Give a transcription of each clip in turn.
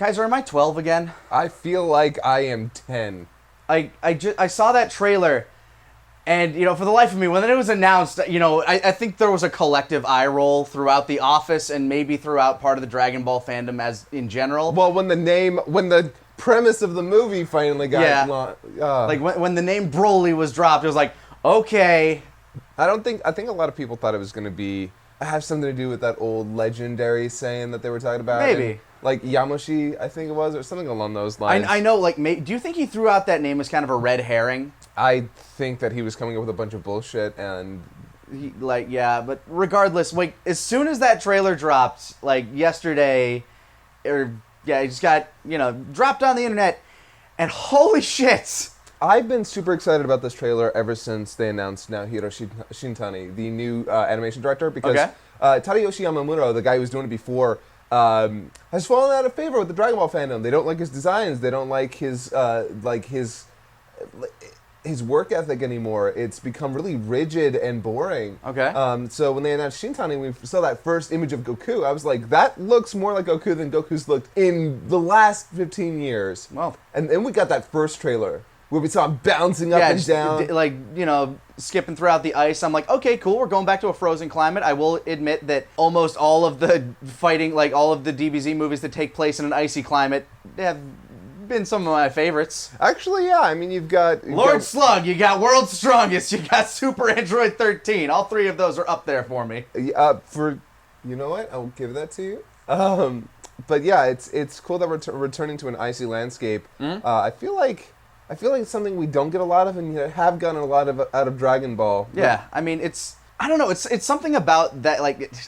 Kaiser, am I 12 again? I feel like I am 10. I saw that trailer, and, for the life of me, when it was announced, I think there was a collective eye roll throughout the office and maybe throughout part of the Dragon Ball fandom as in general. Well, when the premise of the movie finally got like when the name Broly was dropped, it was like, okay. I think a lot of people thought it was going to have something to do with that old legendary Saiyan that they were talking about. Maybe. And, like Yamoshi, I think it was, or something along those lines. I know, do you think he threw out that name as kind of a red herring? I think that he was coming up with a bunch of bullshit, and but regardless, as soon as that trailer dropped, yesterday, it just got, dropped on the internet, and holy shit! I've been super excited about this trailer ever since they announced Naohiro Shintani, the new animation director, because Tadayoshi Yamamoto, the guy who was doing it before, has fallen out of favor with the Dragon Ball fandom. They don't like his designs. They don't like his work ethic anymore. It's become really rigid and boring. Okay. So when they announced Shintani, we saw that first image of Goku. I was like, that looks more like Goku than Goku's looked in the last 15 years. Well, and then we got that first trailer where we saw him bouncing up and down. Skipping throughout the ice. I'm like, okay, cool, we're going back to a frozen climate. I will admit that almost all of the fighting, all of the DBZ movies that take place in an icy climate have been some of my favorites. Actually, yeah. I mean, you've got Lord Slug, you got World's Strongest, you got Super Android 13. All three of those are up there for me. You know what? I'll give that to you. But yeah, it's cool that we're returning to an icy landscape. I feel like it's something we don't get a lot of, and have gotten a lot of out of Dragon Ball. Yeah, I mean, I don't know, it's something about that,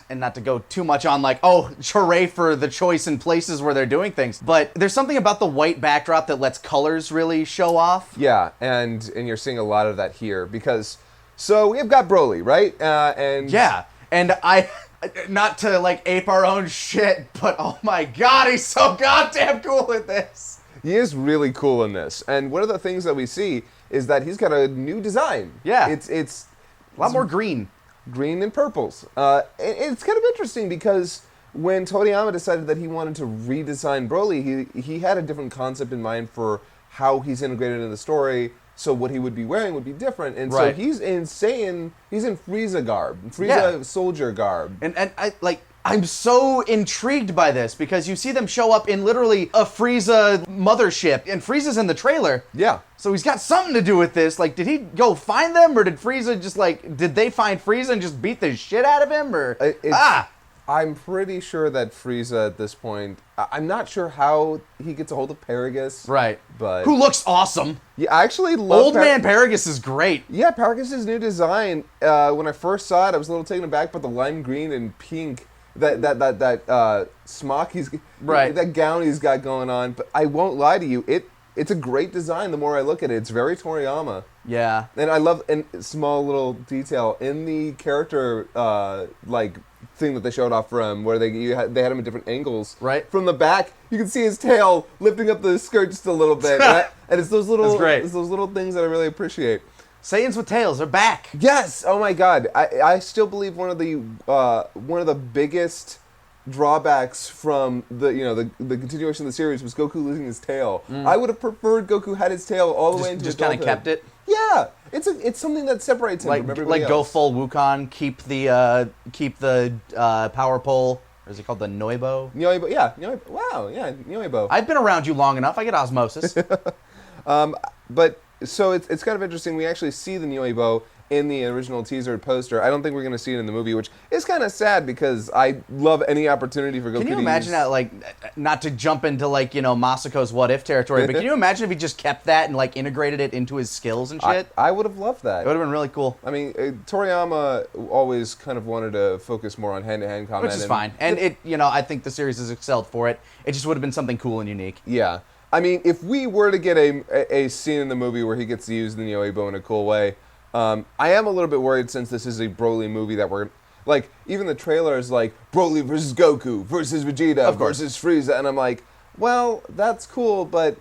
and not to go too much on, hooray for the choice in places where they're doing things, but there's something about the white backdrop that lets colors really show off. Yeah, and you're seeing a lot of that here, because, so we've got Broly, right? Yeah, and not to, ape our own shit, but oh my god, he's so goddamn cool at this! He is really cool in this, and one of the things that we see is that he's got a new design. Yeah. It's a lot more green. Green and purples. It's kind of interesting because when Toriyama decided that he wanted to redesign Broly, he had a different concept in mind for how he's integrated in the story, so what he would be wearing would be different. And so he's in Frieza garb, soldier garb. And I'm so intrigued by this because you see them show up in literally a Frieza mothership, and Frieza's in the trailer. Yeah. So he's got something to do with this. Did he go find them, or did Frieza just did they find Frieza and just beat the shit out of him, or I'm pretty sure that Frieza at this point, I'm not sure how he gets a hold of Paragus. Right. But who looks awesome. Yeah, I actually love Old Man Paragus is great. Yeah, Paragus' new design, when I first saw it, I was a little taken aback by the lime green and pink. That smock that gown he's got going on, but I won't lie to you, it's a great design. The more I look at it, it's very Toriyama. Yeah, and I love small little detail in the character thing that they showed off from where they had him at different angles. Right from the back, you can see his tail lifting up the skirt just a little bit, and it's those little things that I really appreciate. Saiyans with tails are back. Yes. Oh my God. I still believe one of the biggest drawbacks from the continuation of the series was Goku losing his tail. I would have preferred Goku had his tail all the way into just kind of kept it. Yeah. It's something that separates him from everybody else. Go full Wukong. Keep the power pole. Or is it called the Noibo? Noibo. Yeah. Noibo. Wow. Yeah. Noibo. I've been around you long enough. I get osmosis. But. So it's kind of interesting. We actually see the Noibo in the original teaser poster. I don't think we're going to see it in the movie, which is kind of sad because I love any opportunity for Goku to use. Can you imagine that, not to jump into, Masako's What If territory, but can you imagine if he just kept that and, integrated it into his skills and shit? I would have loved that. It would have been really cool. I mean, Toriyama always kind of wanted to focus more on hand-to-hand combat. Which is fine. And I think the series has excelled for it. It just would have been something cool and unique. Yeah. I mean, if we were to get a scene in the movie where he gets to use the Noibo in a cool way, I am a little bit worried since this is a Broly movie that we're... even the trailer is Broly versus Goku versus Vegeta versus Frieza, and I'm like, well, that's cool, but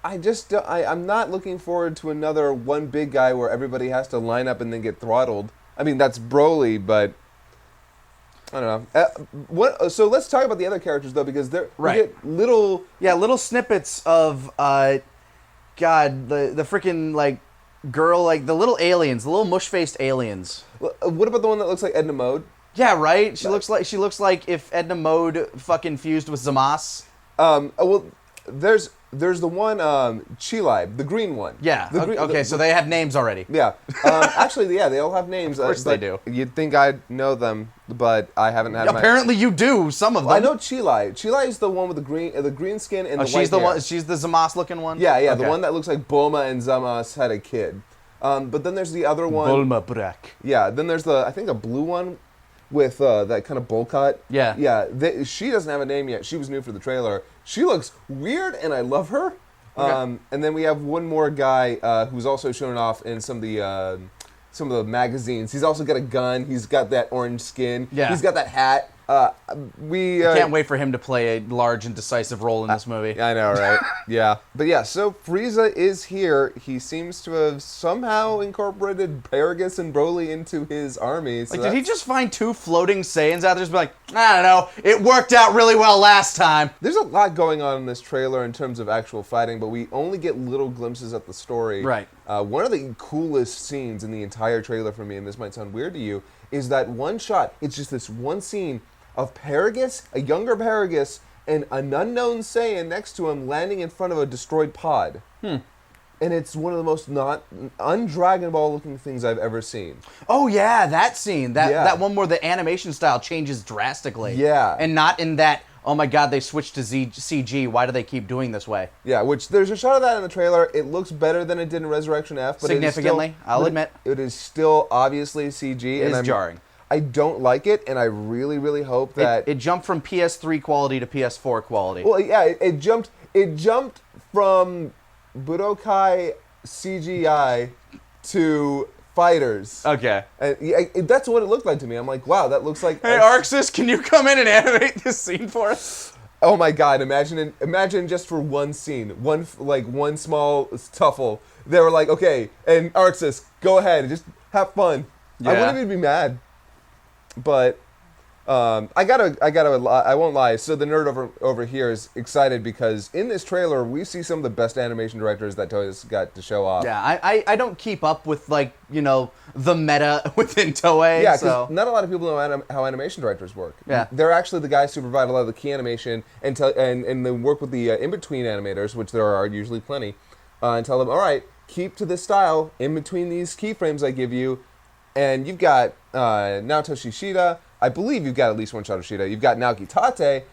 I'm not looking forward to another one big guy where everybody has to line up and then get throttled. I mean, that's Broly, but... I don't know. So let's talk about the other characters though, because we get little snippets of God, the freaking like girl, like the little aliens, the little mush faced aliens. What about the one that looks like Edna Mode? Yeah, right. She looks like if Edna Mode fucking fused with Zamas. Well, there's the one Chilai, the green one. Yeah. Okay, so they have names already. Yeah. Actually, yeah, they all have names. Of course they do. You'd think I'd know them, but I haven't had. Apparently, you do some of them. I know Chilai. Chilai is the one with the green skin and the white hair. One. She's the Zamas looking one. Yeah, okay. The one that looks like Bulma and Zamas had a kid. But then there's the other one. Bulma Brak. Yeah. Then there's I think a blue one with that kind of bowl cut. Yeah. Yeah. She doesn't have a name yet. She was new for the trailer. She looks weird, and I love her. Okay. And then we have one more guy who's also shown off in some of the magazines. He's also got a gun. He's got that orange skin. Yeah. He's got that hat. I can't wait for him to play a large and decisive role in this movie. I know, right? Yeah. But yeah, so Frieza is here. He seems to have somehow incorporated Paragus and Broly into his army. So did he just find two floating Saiyans out there just be like, I don't know, it worked out really well last time? There's a lot going on in this trailer in terms of actual fighting, but we only get little glimpses at the story. Right. One of the coolest scenes in the entire trailer for me, and this might sound weird to you, is that one shot. It's just this one scene of Paragus, a younger Paragus, and an unknown Saiyan next to him landing in front of a destroyed pod. And it's one of the most un-Dragon Ball looking things I've ever seen. Oh yeah, that scene. That one where the animation style changes drastically. Yeah. And not in that, oh my god, they switched to CG, why do they keep doing this way? Yeah, which there's a shot of that in the trailer. It looks better than it did in Resurrection F. But significantly, I'll admit. It is still obviously CG. It is jarring. I don't like it, and I really, really hope that it jumped from PS3 quality to PS4 quality. Well, yeah, it jumped from Budokai CGI to Fighters. Okay. And that's what it looked like to me. I'm like, wow, that looks like. Hey, Arxis, can you come in and animate this scene for us? Oh my God! Imagine just for one scene, one small tuffle. They were like, okay, and Arxis, go ahead, just have fun. Yeah. I wouldn't even be mad. But I won't lie. So the nerd over here is excited because in this trailer we see some of the best animation directors that Toei's got to show off. Yeah, I don't keep up with the meta within Toei. Yeah, because not a lot of people know how animation directors work. Yeah, they're actually the guys who provide a lot of the key animation and they work with the in-between animators, which there are usually plenty, and tell them, all right, keep to this style in between these keyframes I give you. And you've got Naoto Shishida. I believe you've got at least one shot of Shida. You've got Naoki Tate,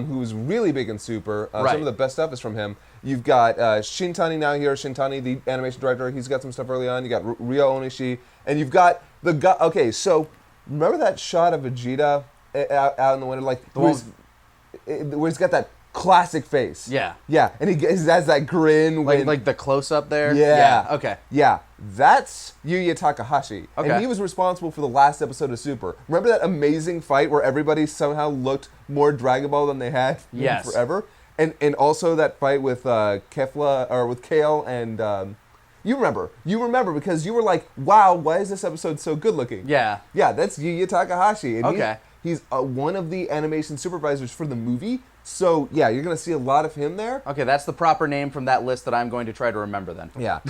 who's really big in Super. Right. Some of the best stuff is from him. You've got Shintani now here. Shintani, the animation director, he's got some stuff early on. You got Ryo Onishi. And you've got the guy. Okay, so remember that shot of Vegeta out in the window? Where he's got that classic face. Yeah. Yeah, and he has that grin. Like the close-up there? Yeah. Okay. Yeah, that's Yuya Takahashi. Okay. And he was responsible for the last episode of Super. Remember that amazing fight where everybody somehow looked more Dragon Ball than they had in forever? And also that fight with with Kale and... You remember because you were like, wow, why is this episode so good looking? Yeah. Yeah, that's Yuya Takahashi. And okay. He's one of the animation supervisors for the movie. So, yeah, you're going to see a lot of him there. Okay, that's the proper name from that list that I'm going to try to remember then. Yeah.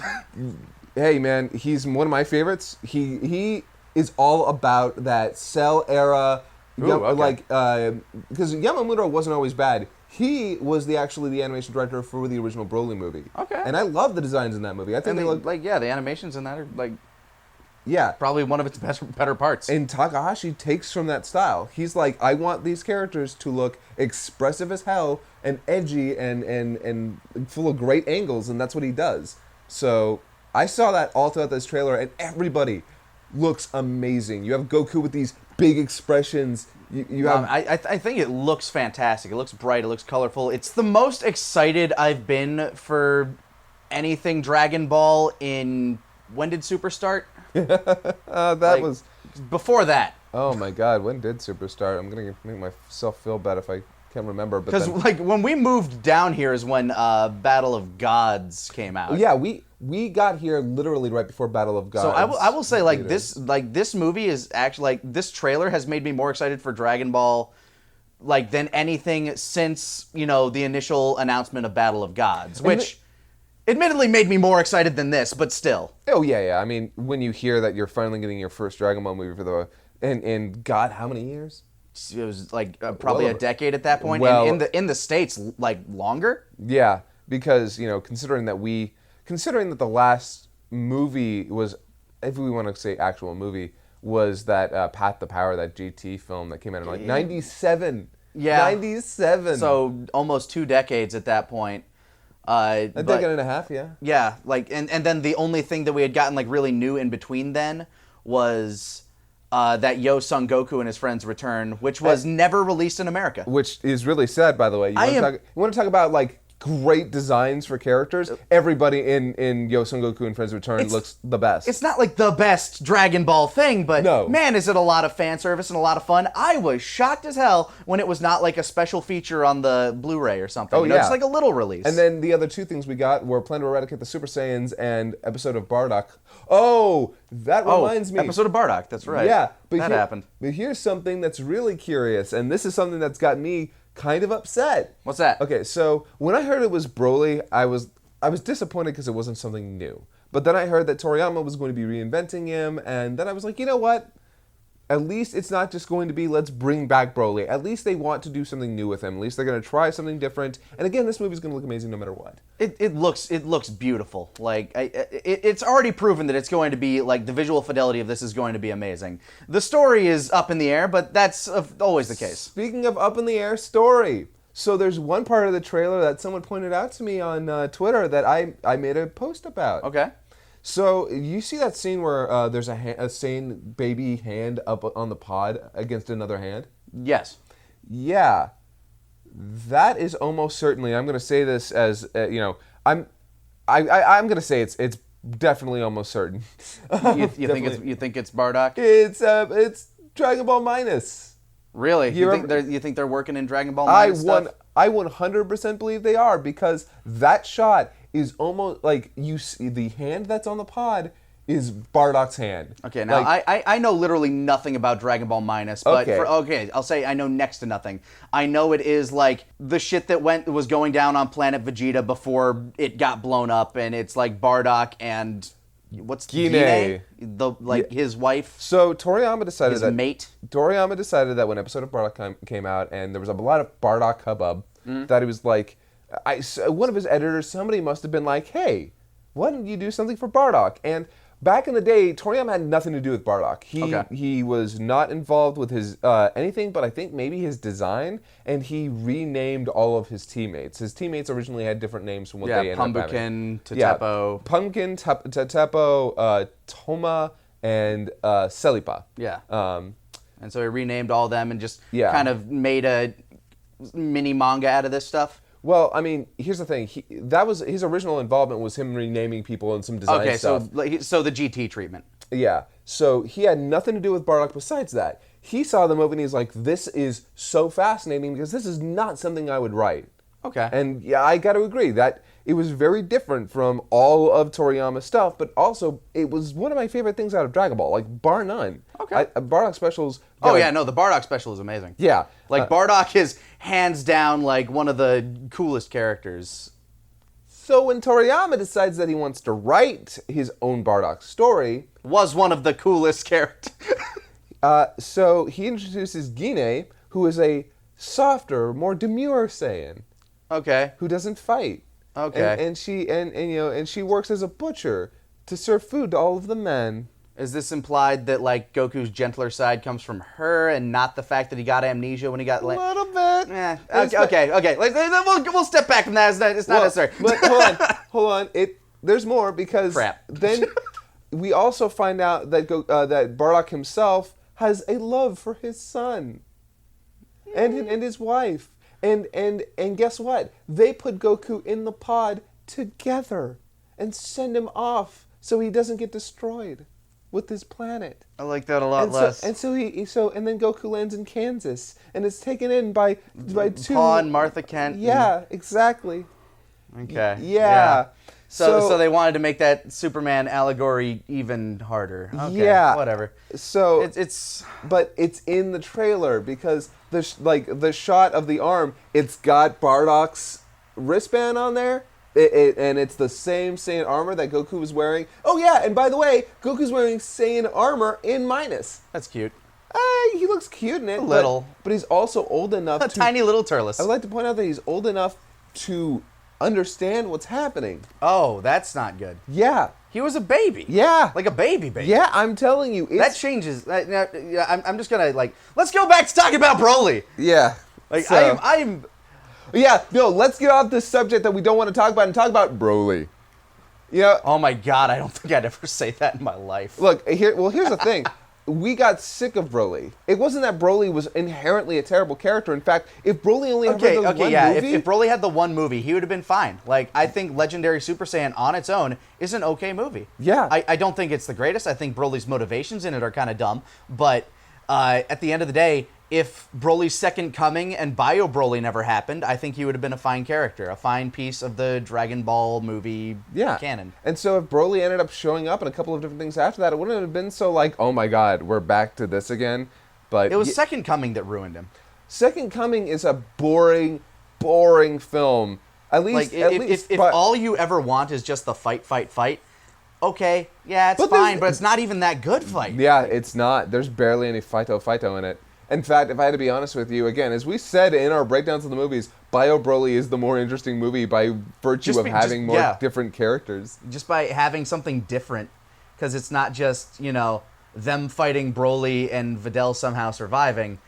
Hey, man, he's one of my favorites. He is all about that Cell era. Ooh, okay. Because Yamamoto wasn't always bad. He was actually the animation director for the original Broly movie. Okay. And I love the designs in that movie. I think they look... the animations in that are, yeah. probably one of its better parts. And Takahashi takes from that style. He's like, I want these characters to look expressive as hell and edgy and full of great angles, and that's what he does. So I saw that all throughout this trailer, and everybody looks amazing. You have Goku with these big expressions. You have... I think it looks fantastic. It looks bright. It looks colorful. It's the most excited I've been for anything Dragon Ball in... When did Super start? Was... Before that. Oh my God, when did Super start? I'm going to make myself feel bad if I can't remember. Because like when we moved down here is when Battle of Gods came out. Yeah, we got here literally right before Battle of Gods. So I will say like this movie is actually like this trailer has made me more excited for Dragon Ball like than anything since, you know, the initial announcement of Battle of Gods, which admittedly made me more excited than this, but still. Oh yeah. I mean, when you hear that you're finally getting your first Dragon Ball movie for the in God, how many years? It was like probably a decade at that point. Well, and in the States, like longer. Yeah, because you know, considering that the last movie was, if we want to say actual movie, was that Path to Power, that GT film that came out in like 97. Yeah, 97. So almost 2 decades at that point. A decade and a half, yeah. Yeah, like and then the only thing that we had gotten like really new in between then was that Yo Son Goku and his friends return, which was never released in America. Which is really sad, by the way. You want to talk about like great designs for characters? Everybody in Yo Son Goku and Friends Return looks the best. It's not like the best Dragon Ball thing, but no. Man, is it a lot of fan service and a lot of fun. I was shocked as hell when it was not like a special feature on the Blu-ray or something. Oh, yeah. Just like a little release. And then the other 2 things we got were Plan to Eradicate the Super Saiyans and episode of Bardock. Oh, that reminds me. Episode of Bardock, that's right. Yeah. But that happened. But here's something that's really curious, and this is something that's got me kind of upset. What's that? Okay, so when I heard it was Broly, I was disappointed because it wasn't something new. But then I heard that Toriyama was going to be reinventing him, and then I was like, you know what? At least it's not just going to be, let's bring back Broly. At least they want to do something new with him. At least they're going to try something different. And again, this movie's going to look amazing no matter what. It looks beautiful. Like it's already proven that it's going to be like the visual fidelity of this is going to be amazing. The story is up in the air, but that's always the case. Speaking of up in the air story, so there's one part of the trailer that someone pointed out to me on Twitter that I made a post about. Okay. So you see that scene where there's a Saiyan baby hand up on the pod against another hand? Yes. Yeah. That is almost certainly. I'm going to say this as I'm going to say it's definitely almost certain. You think it's Bardock? It's Dragon Ball Minus. Really? You think they're working in Dragon Ball Minus stuff? I 100% believe they are, because that shot is almost like you see the hand that's on the pod is Bardock's hand. Okay, now I know literally nothing about Dragon Ball Minus, but I'll say I know next to nothing. I know it is like the shit that was going down on Planet Vegeta before it got blown up, and it's like Bardock and what's Gine? His wife. So Toriyama decided Toriyama decided that when episode of Bardock came out, and there was a lot of Bardock hubbub, that he was like, one of his editors, somebody must have been like, hey, why don't you do something for Bardock? And back in the day, Toriyama had nothing to do with Bardock. He was not involved with his anything, but I think maybe his design, and he renamed all of his teammates. His teammates originally had different names from what they ended up having. Pumpkin, Tetepo. Pumpkin, Tetepo, Toma, and Selipa. Yeah. And so he renamed all of them and just kind of made a mini manga out of this stuff. Well, I mean, here's the thing. That was his original involvement, was him renaming people and some design stuff. So the GT treatment. Yeah. So he had nothing to do with Bardock besides that. He saw the movie and he's like, this is so fascinating because this is not something I would write. Okay. And yeah, I got to agree that it was very different from all of Toriyama's stuff, but also it was one of my favorite things out of Dragon Ball, like bar none. Okay. Bardock specials. The Bardock special is amazing. Yeah. Like Bardock is hands down like one of the coolest characters. So when Toriyama decides that he wants to write his own Bardock story, was one of the coolest characters. So he introduces Gine, who is a softer, more demure Saiyan. Okay. Who doesn't fight. Okay. And she works as a butcher to serve food to all of the men. Is this implied that like Goku's gentler side comes from her and not the fact that he got amnesia when he got like a little bit? Okay. We'll step back from that. It's not necessary. But hold on. There's more, because crap. Then we also find out that that Bardock himself has a love for his son and his wife. And guess what? They put Goku in the pod together and send him off so he doesn't get destroyed. with his planet. I like that a lot And less. and then Goku lands in Kansas, and it's taken in by two. Paul and Martha Kent. Yeah, exactly. Okay. Yeah. So they wanted to make that Superman allegory even harder. Okay, yeah. whatever. So it's but it's in the trailer because the shot of the arm, it's got Bardock's wristband on there. And it's the same Saiyan armor that Goku was wearing. Oh yeah, and by the way, Goku's wearing Saiyan armor in minus. that's cute. He looks cute in it. A little. But he's also old enough A tiny little Turles. I would like to point out that he's old enough to understand what's happening. Oh, that's not good. Yeah. He was a baby. Yeah. Like a baby. Yeah, I'm telling you. That changes. I'm just gonna let's go back to talking about Broly. Yeah. Like So- I'm Yeah, no, let's get off this subject that we don't want to talk about and talk about Broly. You know, oh my god, I don't think I'd ever say that in my life. look, here's the thing. We got sick of Broly. It wasn't that Broly was inherently a terrible character. In fact, if Broly only had the one movie... If Broly had the one movie, he would have been fine. Like, I think Legendary Super Saiyan on its own is an okay movie. Yeah. I don't think it's the greatest. I think Broly's motivations in it are kind of dumb. But at the end of the day, if Broly's second coming and Bio Broly never happened, I think he would have been a fine character, a fine piece of the Dragon Ball movie canon. And so if Broly ended up showing up in a couple of different things after that, it wouldn't have been so like, oh my god, we're back to this again. But It was Second Coming that ruined him. Second Coming is a boring film. At least, If all you ever want is just the fight, okay, yeah, it's But fine, but it's not even that good fight. yeah, it's not. There's barely any fighto in it. In fact, if I had to be honest with you, again, as we said in our breakdowns of the movies, Bio Broly is the more interesting movie by virtue of having more different characters. Just by having something different, because it's not just, them fighting Broly and Videl somehow surviving.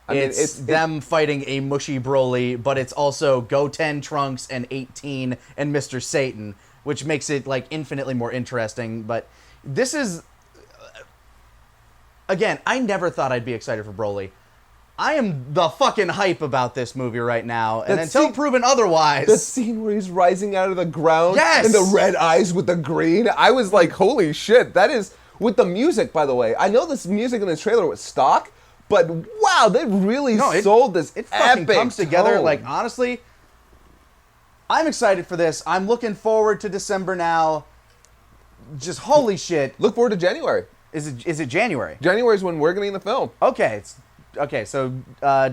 It's them fighting a mushy Broly, but it's also Goten, Trunks, and 18 and Mr. Satan, which makes it infinitely more interesting. But this is... Again, I never thought I'd be excited for Broly. I am the fucking hype about this movie right now, and until proven otherwise... The scene where he's rising out of the ground, yes! And the red eyes with the green, I was like, holy shit, that is... With the music, by the way, I know this music in this trailer was stock, but wow, they really sold this It fucking epic comes together, tone. Honestly, I'm excited for this. I'm looking forward to December now. Just holy shit. Look forward to January. Is it January? January is when we're getting the film. Okay, so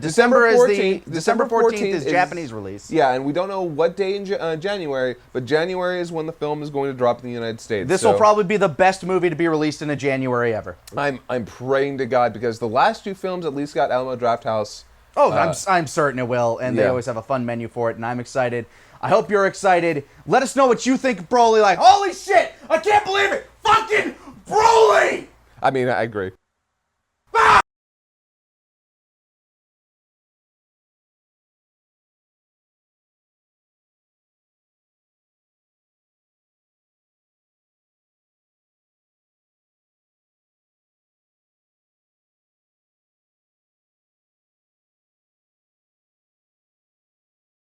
December 14th is Japanese release. Yeah, and we don't know what day in January, but January is when the film is going to drop in the United States. This will probably be the best movie to be released in a January ever. I'm praying to God, because the last two films at least got Alamo Drafthouse. Oh, I'm certain it will, and they always have a fun menu for it, and I'm excited. I hope you're excited. Let us know what you think of Broly. Holy shit! I can't believe it! Fucking Broly! I mean, I agree.